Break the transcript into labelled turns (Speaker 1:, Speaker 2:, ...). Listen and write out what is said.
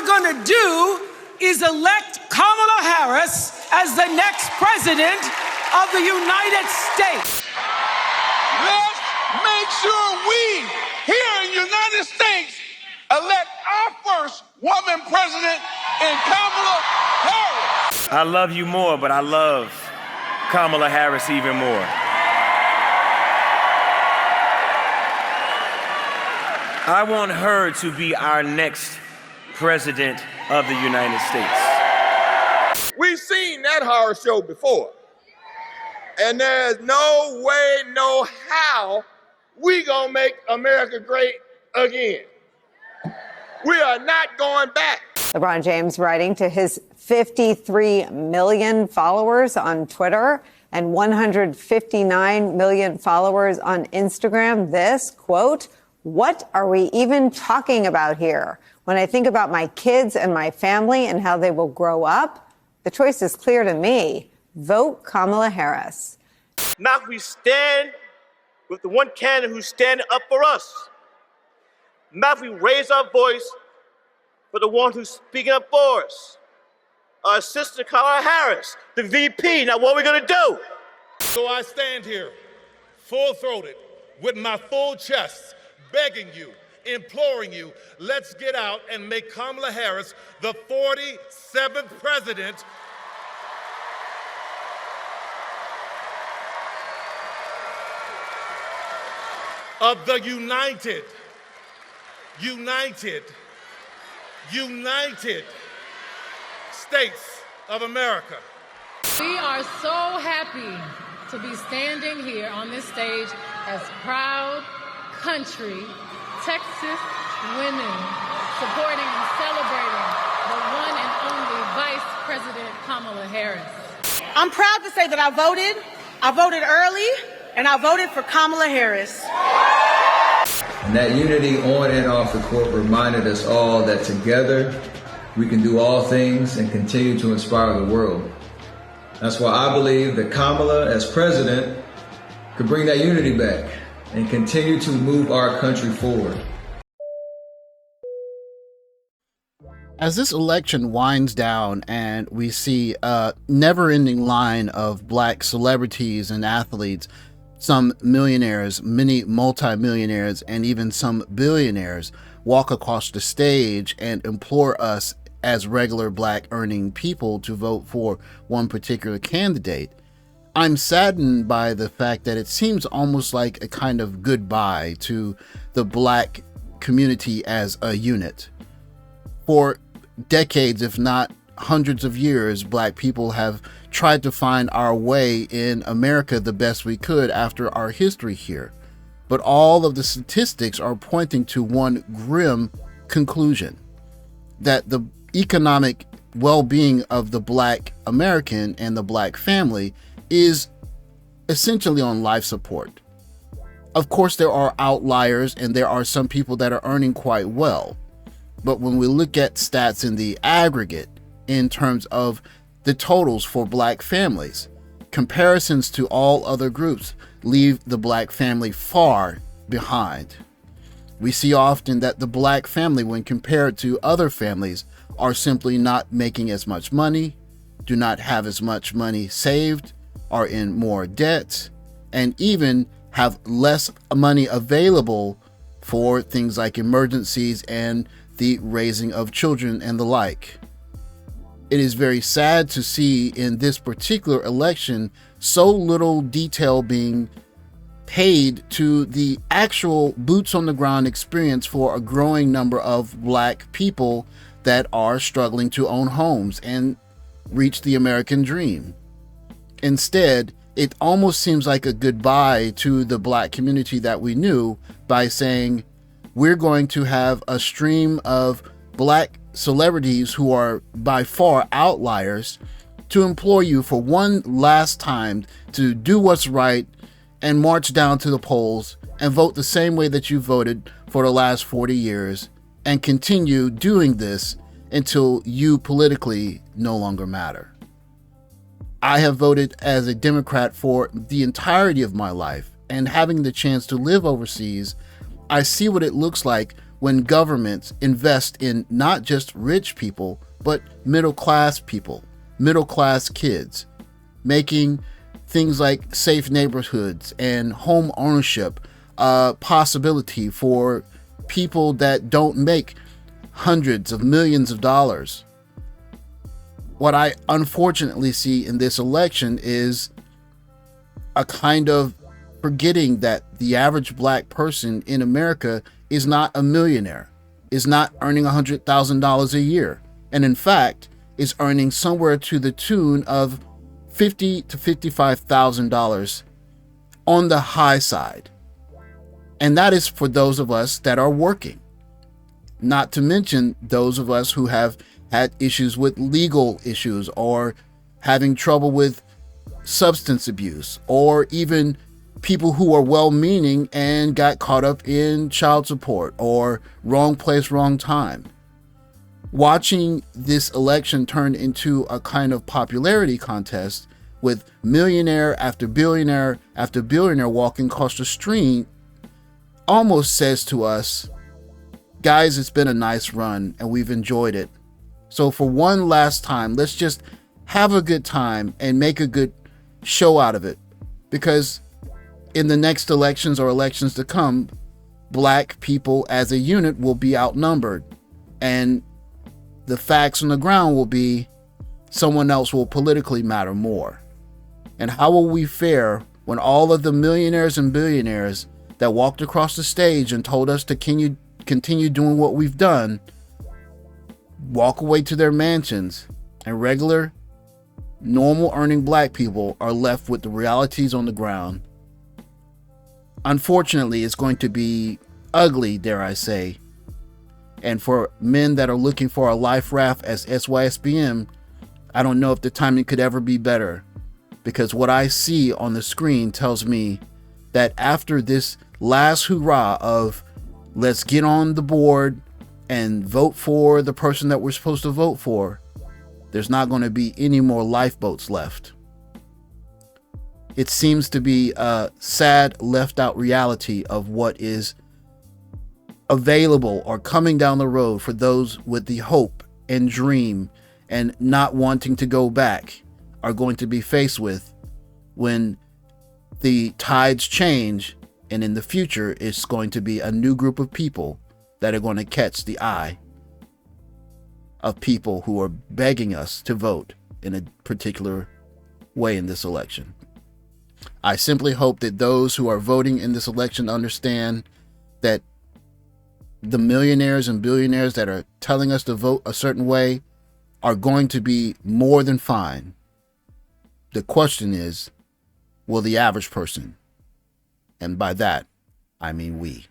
Speaker 1: we're going to do is elect Kamala Harris as the next president of the United States.
Speaker 2: Let's make sure we, here in the United States, elect our first woman president in Kamala Harris.
Speaker 3: I love you more, but I love Kamala Harris even more. I want her to be our next president of the United States.
Speaker 2: We've seen that horror show before. And there's no way, no how we gonna make America great again. We are not going back.
Speaker 4: LeBron James writing to his 53 million followers on Twitter and 159 million followers on Instagram. This, quote, "What are we even talking about here? When I think about my kids and my family and how they will grow up, the choice is clear to me. Vote Kamala Harris."
Speaker 3: Now we stand with the one candidate who's standing up for us. Now we raise our voice for the one who's speaking up for us. Our sister Kamala Harris, the VP. Now what are we gonna do?
Speaker 5: So I stand here, full-throated, with my full chest, begging you, imploring you, let's get out and make Kamala Harris the 47th president of the United States of America.
Speaker 6: We are so happy to be standing here on this stage as proud country Texas women supporting and celebrating the one and only Vice President Kamala Harris.
Speaker 7: I'm proud to say that I voted early, and I voted for Kamala Harris.
Speaker 8: And that unity on and off the court reminded us all that together we can do all things and continue to inspire the world. That's why I believe that Kamala, as president, could bring that unity back and continue to move our country forward.
Speaker 9: As this election winds down and we see a never-ending line of black celebrities and athletes, some millionaires, many multimillionaires, and even some billionaires walk across the stage and implore us as regular black earning people to vote for one particular candidate, I'm saddened by the fact that it seems almost like a kind of goodbye to the black community as a unit. For decades, if not hundreds of years, black people have tried to find our way in America the best we could after our history here. But all of the statistics are pointing to one grim conclusion, that the economic well-being of the black American and the black family is essentially on life support. Of course, there are outliers and there are some people that are earning quite well. But when we look at stats in the aggregate, in terms of the totals for black families, comparisons to all other groups leave the black family far behind. We see often that the black family, when compared to other families, are simply not making as much money, do not have as much money saved, are in more debt, and even have less money available for things like emergencies and the raising of children and the like. It is very sad to see in this particular election so little detail being paid to the actual boots on the ground experience for a growing number of black people that are struggling to own homes and reach the American dream. Instead, it almost seems like a goodbye to the black community that we knew by saying, we're going to have a stream of black celebrities who are by far outliers to implore you for one last time to do what's right and march down to the polls and vote the same way that you voted for the last 40 years and continue doing this until you politically no longer matter. I have voted as a Democrat for the entirety of my life, and having the chance to live overseas, I see what it looks like when governments invest in not just rich people, but middle-class people, middle-class kids, making things like safe neighborhoods and home ownership a possibility for people that don't make hundreds of millions of dollars. What I unfortunately see in this election is a kind of forgetting that the average black person in America is not a millionaire, is not earning $100,000 a year, and in fact is earning somewhere to the tune of $50,000 to $55,000 on the high side. And that is for those of us that are working, not to mention those of us who have had issues with legal issues or having trouble with substance abuse, or even people who are well-meaning and got caught up in child support or wrong place, wrong time. Watching this election turn into a kind of popularity contest with millionaire after billionaire after billionaire walking across the street almost says to us, guys, it's been a nice run and we've enjoyed it. So for one last time, let's just have a good time and make a good show out of it, because in the next elections or elections to come, black people as a unit will be outnumbered, and the facts on the ground will be someone else will politically matter more. And how will we fare when all of the millionaires and billionaires that walked across the stage and told us to continue doing what we've done walk away to their mansions, and regular, normal earning black people are left with the realities on the ground? Unfortunately, it's going to be ugly, dare I say. And for men that are looking for a life raft as SYSBM, I don't know if the timing could ever be better, because what I see on the screen tells me that after this last hurrah of let's get on the board and vote for the person that we're supposed to vote for, there's not going to be any more lifeboats left. It seems to be a sad left out reality of what is available or coming down the road for those with the hope and dream and not wanting to go back are going to be faced with when the tides change, and in the future it's going to be a new group of people that are going to catch the eye of people who are begging us to vote in a particular way in this election. I simply hope that those who are voting in this election understand that the millionaires and billionaires that are telling us to vote a certain way are going to be more than fine. The question is, will the average person, and by that, I mean we,